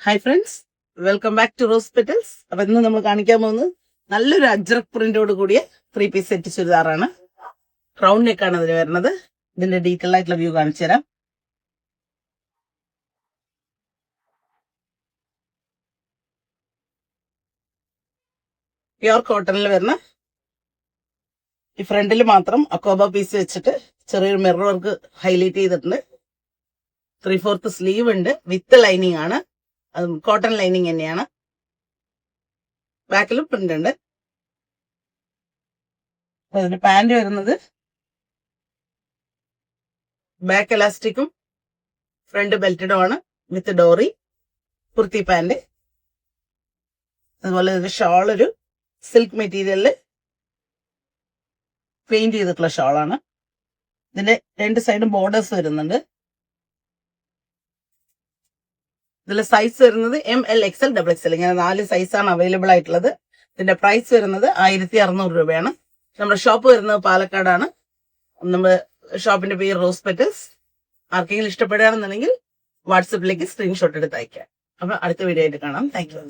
Hi friends, welcome back to Rose Petals. അപ്പൊ ഇന്ന് നമ്മൾ കാണിക്കാൻ പോകുന്നത് നല്ലൊരു അജ്രക് പ്രിന്റോട് കൂടിയ 3 പീസ് സെറ്റ് ചുരിദാറാണ്. റൗണ്ട് നെക്കാണ് ഇതിന് വരുന്നത്. ഇതിന്റെ ഡീറ്റെയിൽ ആയിട്ടുള്ള വ്യൂ കാണിച്ചു തരാം. പ്യുർ കോട്ടണിൽ വരുന്ന ഈ ഫ്രണ്ടിൽ മാത്രം അക്കോബ പീസ് വെച്ചിട്ട് ചെറിയൊരു മിറർ വർക്ക് ഹൈലൈറ്റ് ചെയ്തിട്ടുണ്ട്. 3/4 സ്ലീവ് ഉണ്ട്, വിത്ത് ലൈനിങ് ആണ്. അത് കോട്ടൺ ലൈനിങ് തന്നെയാണ്. ബാക്കിലും പ്രിന്റ് ഉണ്ട്. അതിന്റെ പാന്റ് വരുന്നത് ബാക്ക് എലാസ്റ്റിക്കും ഫ്രണ്ട് ബെൽറ്റഡും ആണ്, വിത്ത് ഡോറി കുർത്തി പാന്റ്. അതുപോലെ ഇതിന്റെ ഷോൾ ഒരു സിൽക്ക് മെറ്റീരിയലില് പെയിന്റ് ചെയ്തിട്ടുള്ള ഷോളാണ്. ഇതിന്റെ രണ്ട് സൈഡും ബോർഡേഴ്സ് വരുന്നുണ്ട്. ഇതിൽ സൈസ് വരുന്നത് ML XL XXL ഇങ്ങനെ 4 സൈസാണ് അവൈലബിൾ ആയിട്ടുള്ളത്. ഇതിന്റെ പ്രൈസ് വരുന്നത് 1600 രൂപയാണ്. നമ്മുടെ ഷോപ്പ് വരുന്നത് പാലക്കാടാണ്. നമ്മുടെ ഷോപ്പിന്റെ പേര് റോസ് പെറ്റൽസ്. ആർക്കെങ്കിലും ഇഷ്ടപ്പെടുകയാണെന്നുണ്ടെങ്കിൽ വാട്സപ്പിലേക്ക് സ്ക്രീൻഷോട്ട് എടുത്ത് അയക്കാം. അപ്പൊ അടുത്ത വീഡിയോ ആയിട്ട് കാണാം. Thank you.